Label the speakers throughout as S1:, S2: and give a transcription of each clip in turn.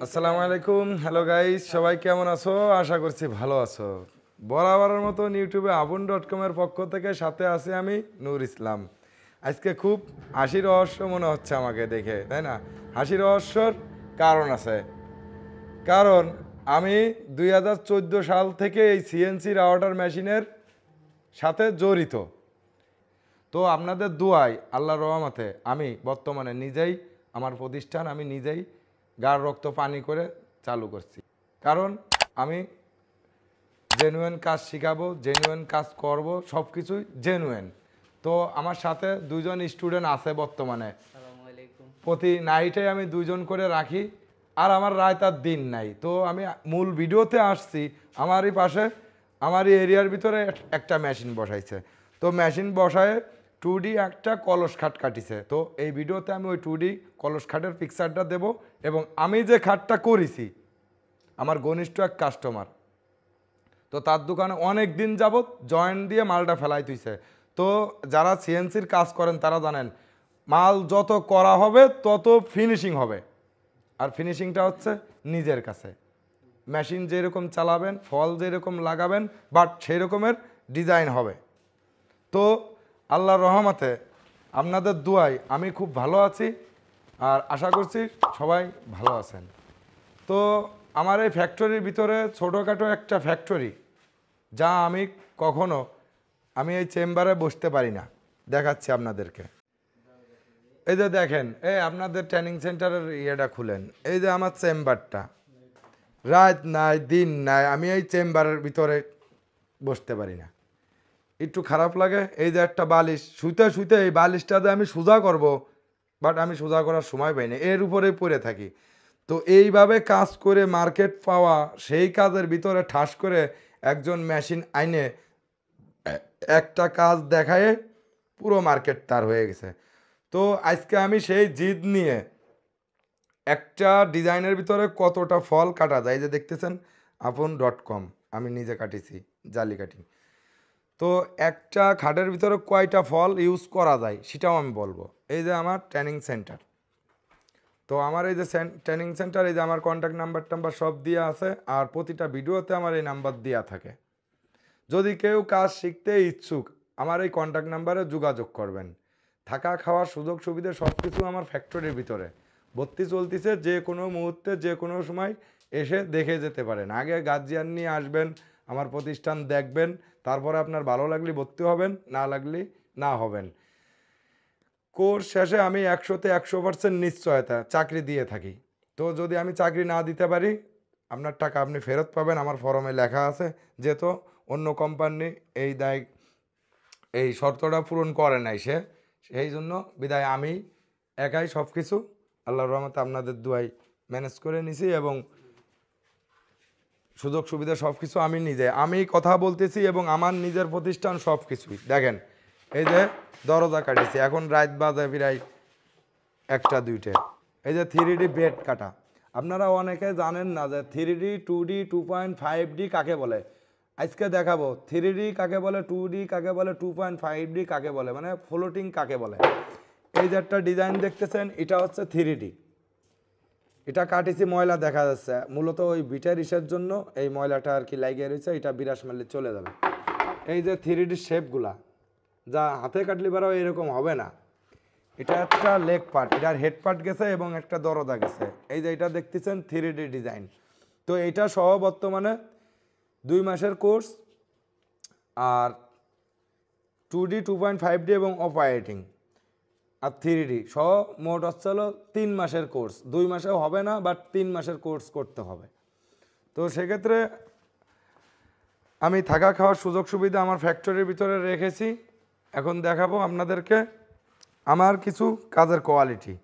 S1: আসসালামু আলাইকুম, hello guys, সবাই কেমন আছো? আশা করছি ভালো আছো। বরাবরের মতো ইউটিউবে ARTCAM এর পক্ষ থেকে সাথে আছি আমি নূর ইসলাম। আজকে খুব হাসি রহস্য মনে হচ্ছে আমাকে দেখে, তাই না? হাসি রহস্যর কারণ আছে। কারণ আমি 2014 সাল থেকে এই CNC রাউটার মেশিনের সাথে জড়িত। তো আপনাদের দোয়ায় আল্লাহর রহমতে আমি বর্তমানে নিজেই আমার প্রতিষ্ঠান আমি নিজেই গার রক্ত পানি করে চালু করছি। কারণ আমি জেনুইন কাজ শিখাবো, জেনুইন কাজ করব, সব কিছুই জেনুইন। তো আমার সাথে দুজন স্টুডেন্ট আছে বর্তমানে। প্রতি নাইটে আমি দুজন করে রাখি, আর আমার রাত আর দিন নাই। তো আমি মূল ভিডিওতে আসছি। আমারই পাশে আমারই এরিয়ার ভিতরে একটা মেশিন বসাইছে। তো মেশিন বসায় 2D একটা কলস খাট কাটিছে। তো এই ভিডিওতে আমি ওই 2D কলস খাটের পিকচারটা দেব, এবং আমি যে খাটটা করেছি আমার ঘনিষ্ঠ এক কাস্টমার, তো তার দোকানে অনেক দিন যাবত জয়েন্ট দিয়ে মালটা ফেলাই তুইছে। তো যারা সিএনসির কাজ করেন তারা জানেন, মাল যত করা হবে তত ফিনিশিং হবে, আর ফিনিশিংটা হচ্ছে নিজের কাছে। মেশিন যেরকম চালাবেন, ফল যেরকম লাগাবেন, বাট সেই রকমের ডিজাইন হবে। তো আল্লাহর রহমতে আপনাদের দোয়ায় আমি খুব ভালো আছি, আর আশা করছি সবাই ভালো আছেন। তো আমার এই ফ্যাক্টরির ভিতরে ছোটোখাটো একটা ফ্যাক্টরি, যা আমি কখনো আমি এই চেম্বারে বসতে পারি না। দেখাচ্ছি আপনাদেরকে। এই যে দেখেন, এই আপনাদের ট্রেনিং সেন্টারের ইয়েটা খুলেন, এই যে আমার চেম্বারটা, রাত নাই দিন নাই আমি এই চেম্বারের ভিতরে বসতে পারি না, একটু খারাপ লাগে। এই যে একটা বালিশ, শুতে শুতে এই বালিশটাতে আমি সোজা করব, বাট আমি সোজা করার সময় পাই না, এর উপরেই পড়ে থাকি। তো এইভাবে কাজ করে মার্কেট পাওয়া, সেই কাজের ভিতরে ঠাস করে একজন মেশিন আইনে একটা কাজ দেখায় পুরো মার্কেট তার হয়ে গেছে। তো আজকে আমি সেই জিদ নিয়ে একটা ডিজাইনের ভিতরে কতটা ফল কাটা যায়, যে দেখতেছেন ARTCAM আমি নিজে কাটিছি, জালি কাটি। তো একটা খাটের ভিতরে কয়টা ফল ইউজ করা যায় সেটাও আমি বলবো। এই যে আমার ট্রেনিং সেন্টার, তো আমার এই যে ট্রেনিং সেন্টার, এই যে আমার কন্ট্যাক্ট নাম্বার সব দেওয়া আছে, আর প্রতিটা ভিডিওতে আমার এই নাম্বার দেওয়া থাকে। যদি কেউ কাজ শিখতে ইচ্ছুক আমার এই কন্ট্যাক্ট নাম্বারে যোগাযোগ করবেন। থাকা খাওয়ার সুযোগ সুবিধা সব কিছু আমার ফ্যাক্টরির ভিতরে ভর্তি চলতেছে, যে কোনো মুহূর্তে যে কোনো সময় এসে দেখে যেতে পারেন। আগে গার্জিয়ান নিয়ে আসবেন, আমার প্রতিষ্ঠান দেখবেন, তারপরে আপনার ভালো লাগলে ভর্তি হবেন, না লাগলে না হবেন। কোর্স শেষে আমি 100তে 100% নিশ্চয়তা চাকরি দিয়ে থাকি। তো যদি আমি চাকরি না দিতে পারি, আপনার টাকা আপনি ফেরত পাবেন, আমার ফর্মে লেখা আছে। যেহেতু অন্য কোম্পানি এই শর্তটা পূরণ করে নাই সেই জন্য বিদায় আমি একাই সব কিছু আল্লাহর রহমতে আপনাদের দোয়ায় ম্যানেজ করে নিছি, এবং সুযোগ সুবিধা সব কিছু আমি কথা বলতেছি, এবং আমার নিজের প্রতিষ্ঠান সব কিছুই। দেখেন এই যে দরজা কাটিছি, এখন রাত বাজে প্রায় 1টা 2টে। এই যে 3D বেড কাটা, আপনারা অনেকে জানেন না যে 3D 2D 2.5D কাকে বলে। আজকে দেখাবো 3D কাকে বলে, 2D কাকে বলে, 2.5D কাকে বলে, মানে ফ্লোটিং কাকে বলে। এই যে একটা ডিজাইন দেখতেছেন, এটা হচ্ছে 3D। এটা কাটিছি, ময়লা দেখা যাচ্ছে, মূলত ওই বিটার ইসের জন্য এই ময়লাটা আর কি লাগিয়ে রয়েছে, এটা বিরাস মারলে চলে যাবে। এই যে 3D শেপগুলা, যা হাতে কাটলে বারাও এরকম হবে না। এটা একটা লেগ পার্ট, এটার হেড পার্ট গেছে, এবং একটা দরজা গেছে। এই যে এটা দেখতেছেন 3D ডিজাইন। তো এটা সহ বর্তমানে 2 মাসের কোর্স, আর 2D 2.5D এবং অপারেটিং আর 3D সহ মোট হচ্ছে হলো 3 মাসের কোর্স। 2 মাসে হবে না, বাট 3 মাসের কোর্স করতে হবে। তো সেক্ষেত্রে আমি থাকা খাওয়ার সুযোগ সুবিধা আমার ফ্যাক্টরির ভিতরে রেখেছি। এখন দেখাবো আপনাদেরকে আমার কিছু কাজের কোয়ালিটি।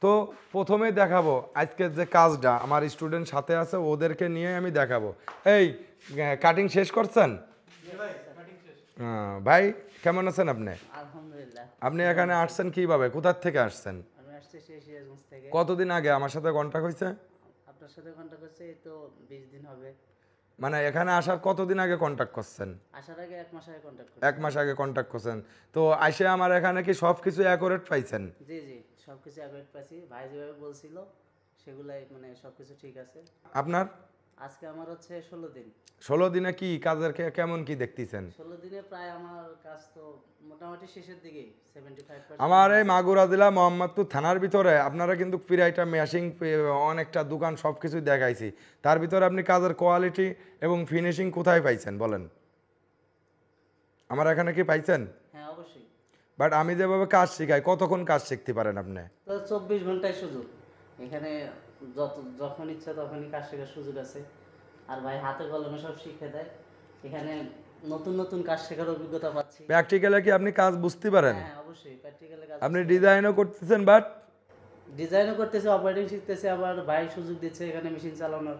S1: তো প্রথমে দেখাবো আজকের যে কাজটা, আমার স্টুডেন্ট সাথে আছে, ওদেরকে নিয়ে আমি দেখাবো। এই কাটিং শেষ করছেন? ভাই কেমন আছেন আপনি?
S2: আলহামদুলিল্লাহ।
S1: আপনি এখানে আসছেন কিভাবে, কোথার থেকে আসছেন?
S2: আমি আসছি সিরাজগঞ্জ থেকে।
S1: কতদিন আগে আমার সাথে কন্ট্যাক্ট হয়েছে?
S2: আপনার সাথে কন্টাক্ট করছে এই তো 20 দিন হবে।
S1: মানে এখানে আসার কতদিন আগে কন্ট্যাক্ট করছেন?
S2: আসার আগে 1 মাস আগে কন্টাক্ট করছি।
S1: 1 মাস আগে কন্ট্যাক্ট করছেন। তো আসে আমার এখানে কি সব কিছু অ্যাকুরেট পাইছেন?
S2: জি জি, সবকিছু অ্যাকুরেট পাইছি। ভাই যেভাবে বলছিল সেগুলাই মানে সবকিছু ঠিক আছে।
S1: আপনার
S2: আজকে আমার হচ্ছে 16 দিন।
S1: 16 দিনে কি কাজের কেমন কি দেখতেছেন?
S2: 16 দিনে প্রায় আমার কাজ তো মোটামুটি শেষের দিকেই 75%।
S1: আমার এই মাগুরা জেলা মোহাম্মদপুর থানার ভিতরে আপনারা কিন্তু পিরাইটা মেশিং অনেকটা দোকান সব কিছুই দেখাইছি, তার ভিতরে আপনি কাজের কোয়ালিটি এবং ফিনিশিং কোথায় পাইছেন বলেন? আমার এখানে কি পাইছেন?
S2: হ্যাঁ অবশ্যই।
S1: বাট আমি যেভাবে কাজ শিখাই, কতক্ষণ কাজ শিখতে পারেন আপনি?
S2: তো 24 ঘন্টায় সুযোগ এখানে, যখন ইচ্ছা তখনই কাজ শেখার সুযোগ আছে। আর ভাই হাতে কলমে সব শিখে দেয় এখানে, নতুন নতুন কাজ শেখার অভিজ্ঞতা পাচ্ছি।
S1: প্র্যাকটিক্যালে কি আপনি কাজ বুঝতে পারেন?
S2: হ্যাঁ অবশ্যই প্র্যাকটিক্যালে কাজ।
S1: আপনি ডিজাইনও করতেছেন, বাট
S2: ডিজাইনও করতেছে, অপারেটিং শিখতেছে, আবার ভাই সুযোগ দিচ্ছে এখানে মেশিন চালানোর।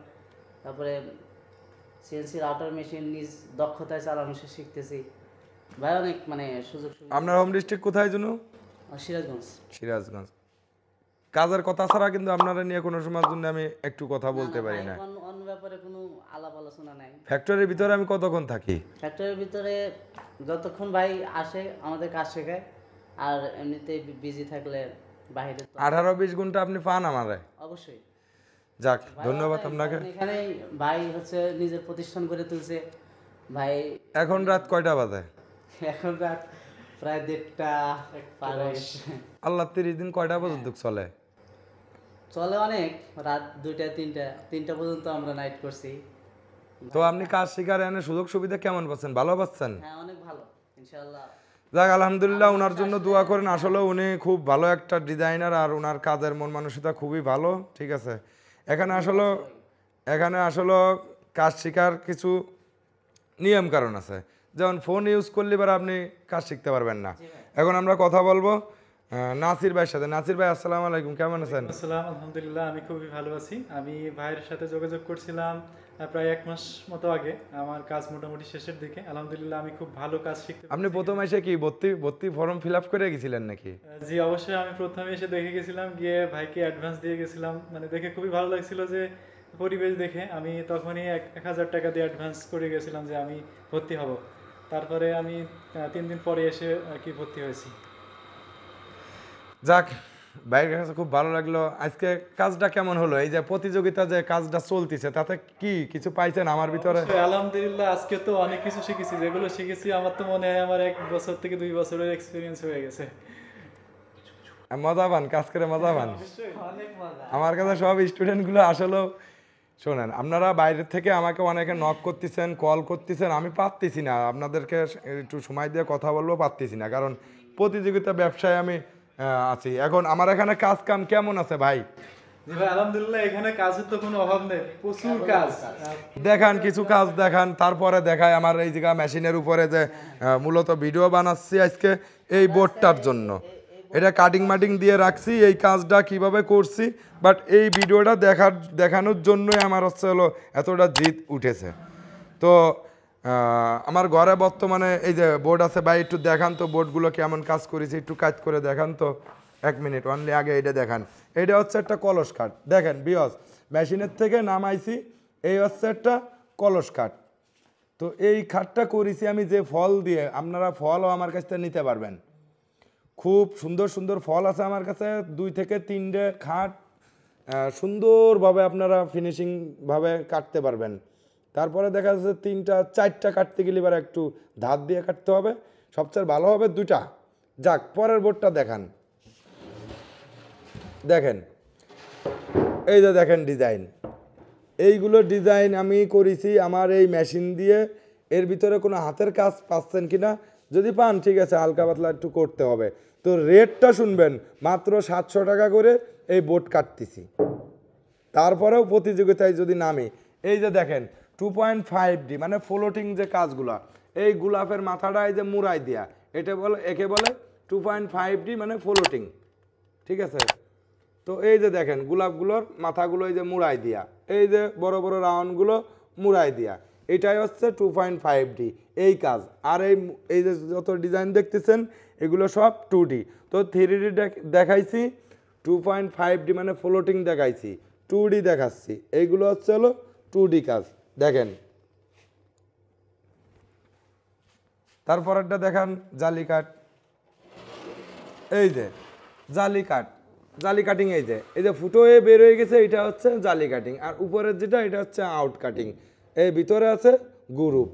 S2: তারপরে সিএনসি রাউটার মেশিন নিজ দক্ষতায় চালানো শিখতেছি ভাই, অনেক মানে সুযোগ সুবিধা।
S1: আপনার হোম ডিস্ট্রিক্ট কোথায় যেন?
S2: সিরাজগঞ্জ।
S1: সিরাজগঞ্জ। কাজের কথা ছাড়া কিন্তু আপনারা নিয়ে কোনো সময়ের জন্য আমি একটু কথা বলতে পারি না।
S2: অন্য ব্যাপারে কোনো আলাপ আলোচনা নাই।
S1: ফ্যাক্টরির ভিতরে আমি কতক্ষণ থাকি?
S2: ফ্যাক্টরির ভিতরে যতক্ষণ ভাই আসে আমাদের কাজ শেখায়, আর এমনিতে বিজি থাকলে বাইরে।
S1: 18-20 ঘন্টা আপনি পান আমারে?
S2: অবশ্যই।
S1: যাক,
S2: ভাই,
S1: ধন্যবাদ আপনাকে।
S2: এখানে ভাই হচ্ছে নিজের প্রতিষ্ঠান করে তুলছে ভাই।
S1: এখন রাত কয়টা বাজে?
S2: এখন রাত প্রায় 1:30 পার হয়ে গেছে।
S1: আল্লাহ 30 দিন কয়টা পর্যন্ত চলে?
S2: চলে অনেক, রাত 2টা 3টা পর্যন্ত আমরা নাইট করছি।
S1: তো আপনি কাজ শিকার এনে সুযোগ সুবিধা কেমন পাচ্ছেন? ভালো পাচ্ছেন?
S2: হ্যাঁ অনেক ভালো ইনশাআল্লাহ।
S1: যাক, আলহামদুলিল্লাহ, ওনার জন্য দোয়া করেন। আসলে উনি খুব ভালো একটা ডিজাইনার, আর ওনার কাজের মন মানসিকতা খুবই ভালো। ঠিক আছে, এখানে আসলে কাজ শেখার কিছু নিয়ম কারণ আছে, যেমন ফোন ইউজ করলে এবার আপনি কাজ শিখতে পারবেন না। এখন আমরা কথা বলবো নাসির ভাইয়ের সাথে। নাসির ভাই, আসসালামু আলাইকুম, কেমন আছেন?
S3: আসসালাম, আলহামদুলিল্লাহ আমি খুবই ভালো আছি। আমি ভাইয়ের সাথে যোগাযোগ করছিলাম প্রায় 1 মাস মতো আগে। আমার কাজ মোটামুটি শেষের দিকে, আলহামদুলিল্লাহ আমি খুব ভালো কাজ শিখতে।
S1: আপনি প্রথম এসে কি ভর্তি ফর্ম ফিল আপ করে গেছিলেন নাকি?
S3: জি অবশ্যই, আমি প্রথমে এসে দেখে গেছিলাম, গিয়ে ভাইকে অ্যাডভান্স দিয়ে গেছিলাম। মানে দেখে খুবই ভালো লাগছিল যে পরিবেশ দেখে, আমি তখনই 1000 টাকা দিয়ে অ্যাডভান্স করে গেছিলাম যে আমি ভর্তি হব। তারপরে আমি 3 দিন পরে এসে আর কি ভর্তি হয়েছি।
S1: যাক, বাইরের কাছে খুব ভালো লাগলো। আজকে কাজটা কেমন হলো? এই যে প্রতিযোগিতা যে কাজটা চলতেছে, তাতে কি কিছু পাইছেন আমার ভিতরে?
S3: অবশ্যই, আলহামদুলিল্লাহ আজকে তো অনেক কিছু শিখেছি। যেগুলো শিখেছি আমার তো মনে হয় আমার 1 বছর থেকে 2 বছরের এক্সপিরিয়েন্স হয়ে গেছে।
S1: মজা পান, কাজ করে মজা পান?
S2: অনেক মজা।
S1: আমার কাছে সব স্টুডেন্টগুলো আসলেও শোনেন, আপনারা বাইরের থেকে আমাকে অনেকে নক করতেছেন, কল করতেছেন, আমি পারতেছি না আপনাদেরকে একটু সময় দিয়ে কথা বলবো, পারতেছি না, কারণ প্রতিযোগিতা ব্যবসায় আমি আছি। এখন আমার এখানে কাজ কাম কেমন আছে ভাই?
S3: জি ভাই, আলহামদুলিল্লাহ এখানে কাজের তো কোনো অভাব নেই, প্রচুর কাজ।
S1: দেখান, কিছু কাজ দেখান, তারপরে দেখায় আমার এই জায়গা মেশিনের উপরে যে মূলত ভিডিও বানাচ্ছি আজকে এই বোর্ডটার জন্য। এটা কাটিং মাটিং দিয়ে রাখছি, এই কাজটা কিভাবে করছি, বাট এই ভিডিওটা দেখানোর জন্যই আমার হলো এতটা জিদ উঠেছে। তো আমার ঘরে বর্তমানে এই যে বোর্ড আছে ভাই, একটু দেখান তো বোর্ডগুলো কেমন কাজ করেছি, একটু কাজ করে দেখান তো। 1 মিনিট অনলি, আগে এটা দেখান। এটা হচ্ছে একটা কলস কাঠ, দেখেন বিয়স, মেশিনের থেকে নামাইছি, এই হচ্ছে একটা কলস কাঠ। তো এই খাটটা করেছি আমি যে ফল দিয়ে, আপনারা ফলও আমার কাছ থেকে নিতে পারবেন। খুব সুন্দর সুন্দর ফল আছে আমার কাছে, 2 থেকে 3টে খাট সুন্দরভাবে আপনারা ফিনিশিংভাবে কাটতে পারবেন। তারপরে দেখা যাচ্ছে 3টা 4টা কাটতে গেলে এবার একটু ধার দিয়ে কাটতে হবে, সবচেয়ে ভালো হবে 2টা। যাক, পরের বোর্ডটা দেখান। দেখেন, এই যে দেখেন ডিজাইন, এইগুলো ডিজাইন আমি করেছি আমার এই মেশিন দিয়ে। এর ভিতরে কোনো হাতের কাজ পাচ্ছেন কিনা, যদি পান ঠিক আছে, হালকা পাতলা একটু করতে হবে। তো রেটটা শুনবেন, মাত্র 700 টাকা করে এই বোর্ড কাটতেছি। তারপরেও প্রতিযোগিতায় যদি নামি, এই যে দেখেন 2.5D মানে ফ্লোটিং যে কাজগুলা, এই গোলাপের মাথাটা এই যে মুড়াই দিয়া, একে বলে 2.5D মানে ফ্লোটিং। ঠিক আছে, তো এই যে দেখেন গোলাপগুলোর মাথাগুলো এই যে মুড়াই দিয়া, এই যে বড় বড় রাউন্ডগুলো মুড়াই দিয়া, এটাই হচ্ছে 2.5D এই কাজ। আর এই যে যত ডিজাইন দেখতেছেন এগুলো সব 2D। তো 3D দেখাইছি, 2.5D মানে ফ্লোটিং দেখাইছি, 2D দেখাচ্ছি, এইগুলো হচ্ছে হলো 2D কাজ। দেখেন, তারপরেরটা দেখান জালি কাঠ। এই যে জালি কাঠ, জালি কাটিং, এই যে ফুটো হয়ে বের হয়ে গেছে, এটা হচ্ছে জালি কাটিং। আর উপরের যেটা এটা হচ্ছে আউট কাটিং। এই ভিতরে আছে গ্রুপ।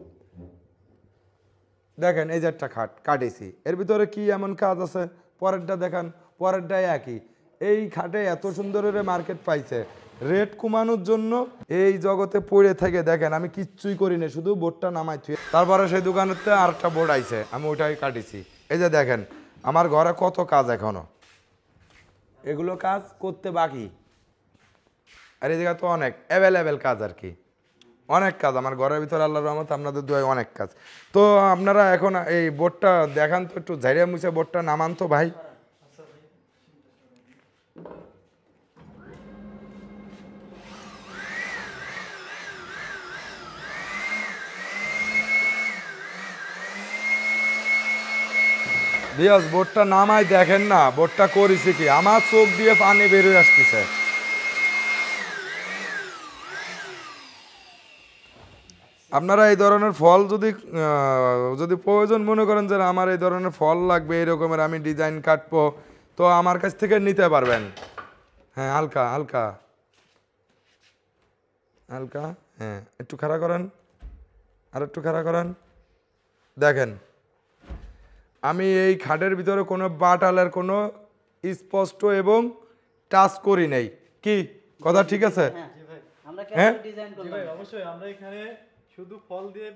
S1: দেখেন এই যে একটা খাট কাটিছি, এর ভিতরে কি এমন কাজ আছে? পরেরটা দেখান, পরেরটাই একই। এই খাটে এত সুন্দর মার্কেট পাইছে, রেট কমানোর জন্য এই জগতে পড়ে থেকে দেখেন আমি কিচ্ছুই করি না, শুধু বোর্ডটা নামাই থুয়ে তারপরে সেই দোকানেতে আরেকটা বোর্ড আইছে, আমি ওইটাই কাটিছি। এই যে দেখেন আমার ঘরে কত কাজ এখনো, এগুলো কাজ করতে বাকি। আর এই জায়গা তো অনেক অ্যাভেলেবেল কাজ আর কি, অনেক কাজ আমার ঘরের ভিতরে, আল্লাহর রহমতে আপনাদের দোয়ায় অনেক কাজ। তো আপনারা এখন এই বোর্ডটা দেখান তো, একটু ঝাইরিয়া মুছে বোর্ডটা নামান তো ভাই। বিয়াস বোর্ডটা নামাই দেখেন না, বোর্ডটা করেছি কি, আমার চোখ দিয়ে পানি বেরিয়ে আসতেছে। আপনারা এই ধরনের ফল যদি প্রয়োজন মনে করেন যে আমার এই ধরনের ফল লাগবে, এই রকমের আমি ডিজাইন কাটবো, তো আমার কাছ থেকে নিতে পারবেন। হ্যাঁ হালকা হালকা হালকা, হ্যাঁ একটু খাড়া করেন, আর একটু খাড়া করেন। দেখেন আমি এই খাটের ভিতরে কোনো বাটালের কোনো স্পষ্ট এবং টাচ করি নাই, কি কথা ঠিক আছে?
S2: হ্যাঁ আমরা
S1: হ্যাঁ?
S2: কেমন ডিজাইন
S3: জি
S2: করলাম?
S3: ভাই, অবশ্যই আমরা এখানে শুধু ফল দিয়ে